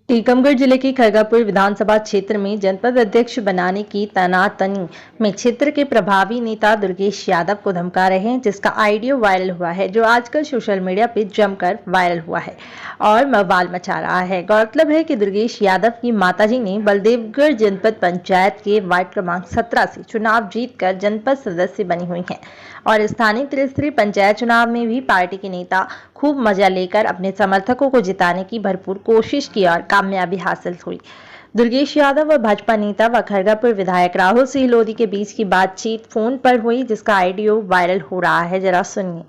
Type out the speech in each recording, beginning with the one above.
टीकमगढ़ जिले के खरगापुर विधानसभा क्षेत्र में जनपद अध्यक्ष बनाने की तनातनी में क्षेत्र के प्रभावी नेता दुर्गेश यादव को धमका रहे हैं, जिसका ऑडियो वायरल हुआ है, जो आजकल सोशल मीडिया पर जमकर वायरल हुआ है और बवाल मचा रहा है। गौरतलब है कि दुर्गेश यादव की माताजी ने बलदेवगढ़ जनपद पंचायत के वार्ड क्रमांक 17 से चुनाव जीतकर जनपद सदस्य बनी हुई हैं और स्थानीय त्रिस्तरीय पंचायत चुनाव में भी पार्टी के नेता खूब मजा लेकर अपने समर्थकों को जिताने की भरपूर कोशिश की और कामयाबी हासिल हुई। दुर्गेश यादव और भाजपा नेता व खरगापुर विधायक राहुल सिंह लोधी के बीच की बातचीत फोन पर हुई, जिसका ऑडियो वायरल हो रहा है। जरा सुनिए।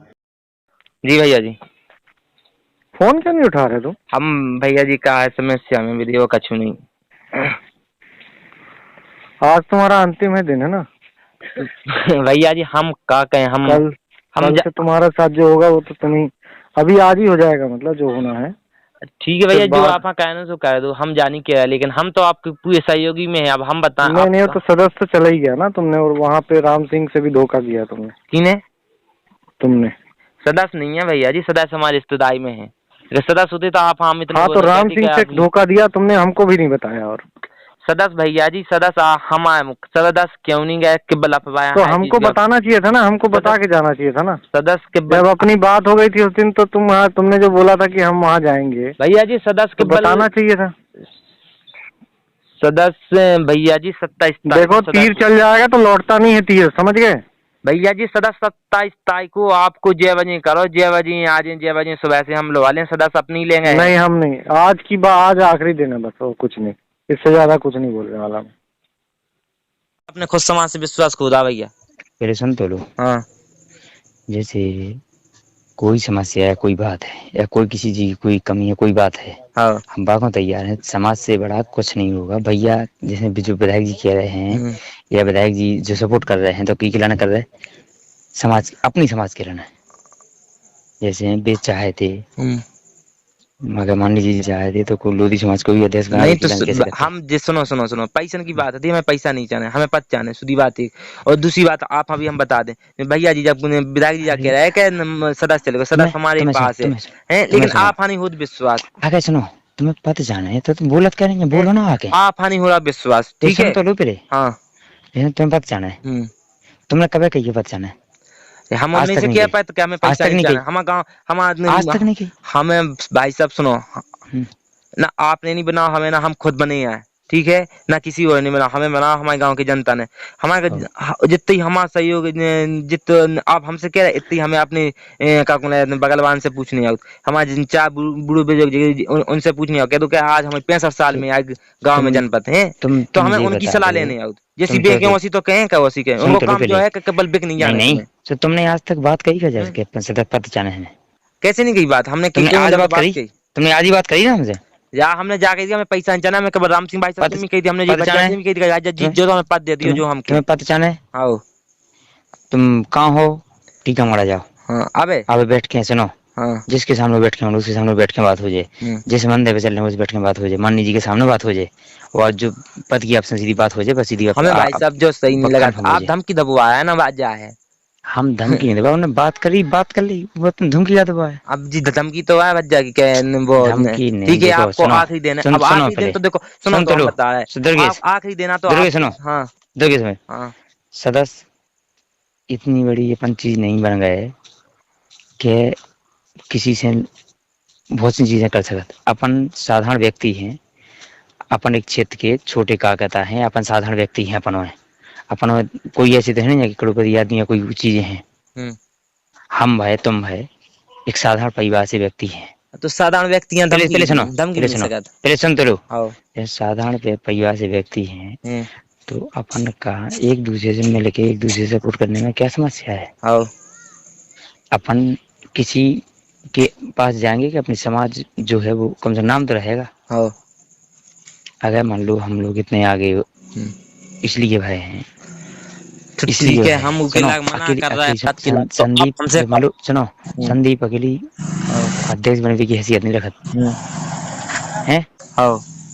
जी भैया जी, फोन क्यों नहीं उठा रहे तुम? हम भैया जी का है समस्या में वीडियो कछु नहीं। आज तुम्हारा अंतिम है दिन है ना? भैया जी हम का कहें, कल से तुम्हारा साथ जो होगा वो तो तुम्हें अभी आज ही हो जाएगा, मतलब जो होना है। ठीक है भैया, जो आप कहना सो कह दो, हम जानी क्या है, लेकिन हम तो आपके पूरे सहयोगी में हैं। अब हम बताएं। नहीं तो सदस्य तो चला ही गया ना तुमने, और वहाँ पे राम सिंह से भी धोखा किया तुमने। किने? तुमने। सदस्य नहीं है भैया जी, सदस्य हमारे रिश्तेदारी में है। अगर सदस्य होते तो आप हम इतना। हाँ तो राम सिंह से धोखा दिया तुमने, हमको भी नहीं बताया। और सदस्य भैया जी, सदस्य हम सदस्य क्यों नहीं गए? किब्बल अफवाह तो हमको बताना चाहिए था ना, हमको बता के जाना चाहिए था ना। सदस्य जब अपनी बात हो गई थी उस दिन तो तुमने जो बोला था कि हम वहाँ जाएंगे भैया जी, सदस्य तो बताना चाहिए था। सदस्य भैया जी 27 देखो तीर चल जाएगा तो लौटता नहीं है तीर, समझ गए भैया जी। सदस्य 27 तारीख को आपको 6 बजे करो, 6 बजे आज 6 बजे सुबह से हम लोग सदस्य अपनी लेंगे। नहीं हम नहीं, आज की बात, आज आखिरी दिन है बस, और कुछ नहीं, इससे ज्यादा कुछ नहीं बोलने वाला। अपने खुद समाज से विश्वास खोदा भैया। पहले सुन तो लो। हाँ, जैसे कोई समस्या है, कोई बात है, या कोई किसी चीज की कोई कमी है, कोई बात है, हाँ, हम बात को तैयार हैं। समाज से बड़ा कुछ नहीं होगा भैया। जैसे जो विधायक जी कह रहे हैं या विधायक जी जो सपोर्ट कर रहे हैं, तो की खिलाना कर रहे हैं समाज, अपनी समाज के रहना है। जैसे वे चाहे थे, मगर मान लीजिए चाहे थे तो लोधी समाज को भी अध्यक्ष नहीं तो हम सुनो पैसा की बात है, हमें पैसा नहीं चाहना, हमें पद चाहना, सीधी बात है। और दूसरी बात आप अभी हम बता दें भैया जी, जब विधायक जी जाके रहे कि सदस्य चलेगा, सदस्य हमारे पास है, लेकिन आप हानि हो विश्वास। आगे सुनो, तुम्हें पद जाना है तो तुम बोलत करेंगे, बोलो ना आके। आप हानि हो रहा विश्वास, ठीक है तो लो पहले। हाँ, तुम्हें पद जाना है, तुमने कब कही पद जाना है? हमने से क्या पता क्या हमें पैसा नहीं चाहिए। हम गाँव हम आज तक नहीं की। हमें भाई साहब सुनो ना, आपने नहीं बनाओ हमें, ना हम खुद बने हैं, ठीक है ना, किसी और ने बना, हमें बना हमारे गांव की जनता ने। हमारे जितनी हमारा सहयोग, जित आप हमसे कह रहे इतनी हमें अपने बगलवान से पूछने आओ, हमारे चार बूढ़े बुजुर्ग उनसे पूछने आओ, कह दो क्या आज हमें 65 साल में आज गाँव में जनपद है, तो हमें उनकी सलाह लेने आओ। जैसी बेके वैसी तो कहें क्या वैसी कहें, उनको काम जो है केवल बिक नहीं जाने। नहीं तो तुमने आज तक बात कही क्या जैसे सदस्य पद जाना है? कैसे नहीं कही बात? हमने आज बात करी, तुमने आज ही बात करी ना हमसे। या हमने जाके दिया, हमें पैसा नहीं जाना, मैं कब राम सिंह भाई साहब से कही थी, हमने कही थी आज जीत जो तो हमें पद दे दियो जो हम। तुम्हें पद जाना है? आओ तुम कहाँ हो? टीकमगढ़ जाओ। हाँ, अबे बैठ के सुनो। हाँ, जिसके सामने बैठ के उसके सामने बैठ के बात हो जाए, जिस मंदिर पे चल रहे हैं उस बैठ के बात हो जाए, माननी जी के सामने बात हो जाए, और जो पद की आपसे सीधी बात हो जाए, बस सीधी। हमें भाई साहब जो सही नहीं लगा, आप धमकी दबवाया है ना, बात जा है। हम धमकी नहीं दबा, उन्होंने बात करी, बात कर ली, वो तुम धमकी क्या दबाया? अब जी धमकी तो है बच्चा की वो, ठीक है आपको आखिरी देना। अब आखिरी दिन तो देखो सुनो तो बता रहा है, आखिरी देना तो सुनो। हाँ दुर्गेश, सदस्य इतनी बड़ी ये चीज नहीं बन गए कि किसी से बहुत सी चीजें कर सकते। अपन साधारण व्यक्ति हैं, अपन एक क्षेत्र के छोटे काकता हैं, अपन साधारण व्यक्ति हैं। अपन कोई ऐसी तो है नहीं कि करोड़पति आदमी या कोई चीजें हैं। हम भाई तुम भाई एक साधारण परिवार से व्यक्ति हैं, तो साधारण व्यक्ति हैं। पहले सुन तो लो। साधारण परिवार से व्यक्ति हैं, तो अपन का एक दूसरे से मिल के एक दूसरे से सपोर्ट करने में क्या समस्या है? अपन किसी के पास जाएंगे कि अपनी समाज जो है वो कम से कम नाम तो रहेगा। अगर मान लो हम लोग इतने आगे इसलिए भाई हैं, इसलिए क्या हम मना कर रहे हैं। संदीप मान लो, सुनो, संदीप अकेली अध्यक्ष बनने की हैसियत नहीं रखत है।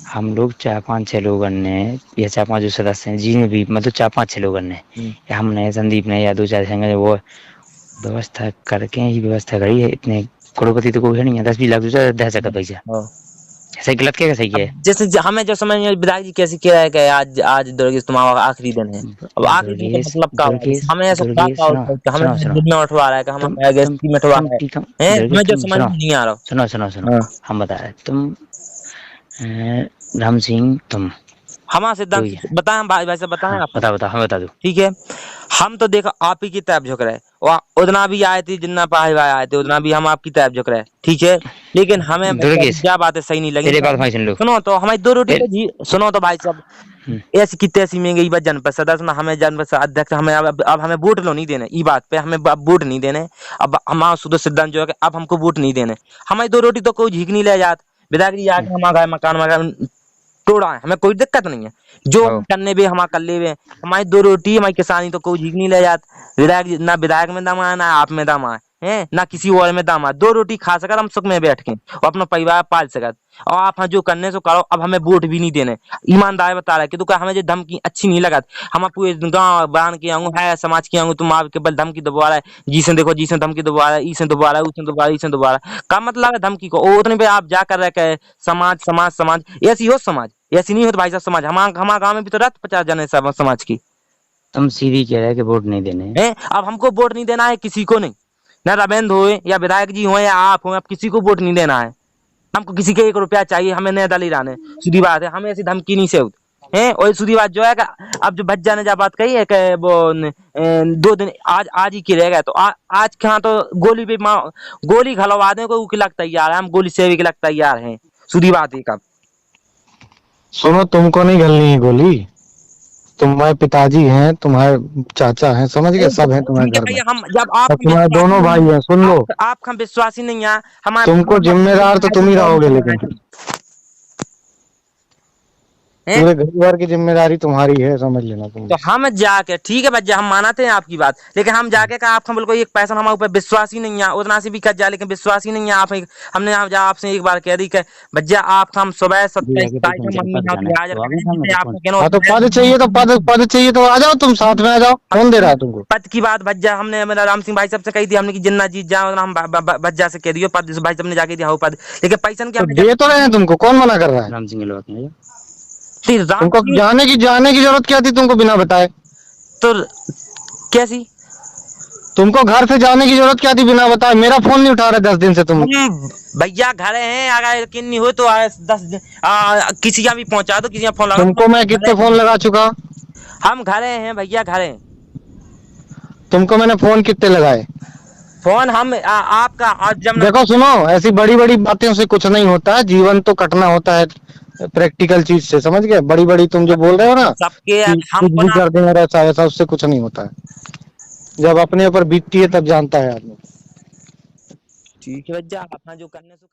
हम लोग 4-5-6 लोगों ने, या 4-5 जो सदस्य हैं जिन्हें भी, मतलब 4-5-6 लोगों ने, या हमने, संदीप ने, या 2-4 संग वो व्यवस्था करके ही व्यवस्था करी है। इतने करोड़पति तो कोई है नहीं है, 10-20 लाख दे सकता पैसा। सही गलत क्या सही है? जैसे हमें जो समझ में विधायक जी कैसे कह रहा है कि आज आज दुर्गेश तुम्हारा आखिरी दिन है। अब आखिरी दिन का दुर्गेश मतलब क्या हुआ? दुर्गेश हमें ऐसा क्या दुर्गेश सुनो कि हमें सुनो सुनो दिन में उठवा रहा है कि हम तुम बायोगैस तुम की में उठवा तुम रहा ठीक है, दुर्गेश हमें जो तुम समझ में सुनो नहीं आ रहा। सुनो सुनो सुनो हाँ। हम बता रहे तुम राम सिंह तुम हमारा सिद्धांत कोई बताएं भाई, भाई साहब बताएं हाँ आप। बता बता हमें बता दो। ठीक है, हम तो देखो आप ही की तरफ झुक रहे और उतना भी आए थे जितना भाई भाई आए थे उतना भी हम आपकी तरफ झुक रहे, ठीक है, लेकिन हमें दुर्गेश क्या बातें सही नहीं लगी मेरे तो बात भाई सुन लो। सुनो तो हमारी दो रोटी मेरे तो जी सुनो तो भाई साहब, हम्म, ऐसी की तैसी महंगी बात जनपद सदस्य ना हमें जनपद अध्यक्ष हमें अब हमें वोट लो नहीं देने, ई बात पे हमें अब वोट नहीं देने। अब हमारा शुद्ध सिद्धांत जो है कि अब हमको वोट नहीं देने, हमारी दो रोटी तो कोई झीक नहीं ले जात। विधायक जी आके हमारा घर मकान वगैरह तोड़ा है, हमें कोई दिक्कत नहीं है, जो आओ। करने भी हमारा कर ले हमारी दो रोटी हमारी किसानी तो कोई झीक नहीं ले जात। विधायक ना विधायक में दम आए ना आप में दम आए हैं ना किसी और में दम आए, दो रोटी खा सकर हम सुख में बैठ के और अपना परिवार पाल सकत। और आप जो करने से करो, अब हमें वोट भी नहीं देने, ईमानदार बता रहा है कि तो क्या हमें जो धमकी अच्छी नहीं लगत। हम पूरे गाँव बांध के आऊँ है समाज के आऊँ तुम आप केवल धमकी दबा रहा है, जी से देखो जी से धमकी दबा रहा है, ई से दबा रहा है, उसे दबा रहा है, ई से दबा रहा है, का मतलब है धमकी को और उतने पे आप जा कर रहे समाज समाज समाज ऐसी हो समाज ऐसी नहीं होती भाई साहब। समाज हमारा गांव में भी तो रहते 50 जने समाज की तुम सीधी कह रहे कि वोट नहीं देने है। अब हमको वोट नहीं देना है किसी को नहीं, ना रविंद्र हो या विधायक जी हो या आप हो, अब किसी को वोट नहीं देना है। हमको किसी के 1 रुपया चाहिए, हमें नहीं दली रहने, सीधी बात है, हमें ऐसी धमकी नहीं से है। और सीधी बात जो है कि अब जो भज्जा ने जब बात कही है कि वो 2 दिन आज ही की रह गए तो आज क्या तो गोली भी गोली घलवा दें कोई उकिलक तैयार है, हम गोली से भी लग तैयार हैं, सीधी बात है। कब सुनो, तुमको नहीं घलनी है गोली, तुम्हारे पिताजी हैं, तुम्हारे चाचा हैं, समझ गए, सब हैं तुम्हारे घर में, हम जब आप और तुम्हारे दोनों भाई हैं। सुन लो, आप हम विश्वासी नहीं है हमारे, तुमको जिम्मेदार तो तुम ही रहोगे, लेकिन पूरे घर भर की जिम्मेदारी तुम्हारी है, समझ लेना तुम। तो हम जाके ठीक है भज्जा हम मानते हैं आपकी बात, लेकिन हम जाके का आप हम बिल्कुल 1 पैसा हमारे ऊपर विश्वास ही नहीं है, उतना से भी कर जाए लेकिन विश्वास ही नहीं है। आप हमने आपसे एक बार कह दी कि भज्जा आप हम सुबह 27 तारीख हाँ तो पद चाहिए तो पद चाहिए तो आ जाओ, तुम साथ में आ जाओ, कौन दे रहा है तुमको पद की बात? भज्जा हमने मेरा राम सिंह भाई साहब से कही थी, हमने कि जिन्ना जीत जाओ हम भज्जा से कह दियो पद, भाई साहब ने जाके दिया हो पद, लेकिन पैसा क्या दे तो रहे हैं तुमको, कौन मना कर रहा है? राम सिंह लोग तुमको जाने की जरूरत क्या थी तुमको बिना बताए? तो कैसी तुमको घर से जाने की जरूरत क्या थी बिना बताए? मेरा फोन नहीं उठा रहे 10 दिन से तुम। भैया घरे हैं, अगर यकीन नहीं हो तो 10 किसी का भी पहुंचा दो, किसी का फोन लगा। तुमको मैं कितने फोन लगा चुका? हम घरे हैं भैया, घरे। तुमको मैंने फोन कितने लगाए? फोन हम आपका आज जब देखो सुनो, ऐसी बड़ी बड़ी बातें से कुछ नहीं होता है, जीवन तो कटना होता है प्रैक्टिकल चीज से, समझ गए? बड़ी बड़ी तुम जो बोल रहे हो ना सबके कुछ भी कर देंगे ऐसा ऐसा, उससे कुछ नहीं होता है, जब अपने ऊपर बीतती है तब जानता है आदमी। ठीक है भैया, अपना जो करने से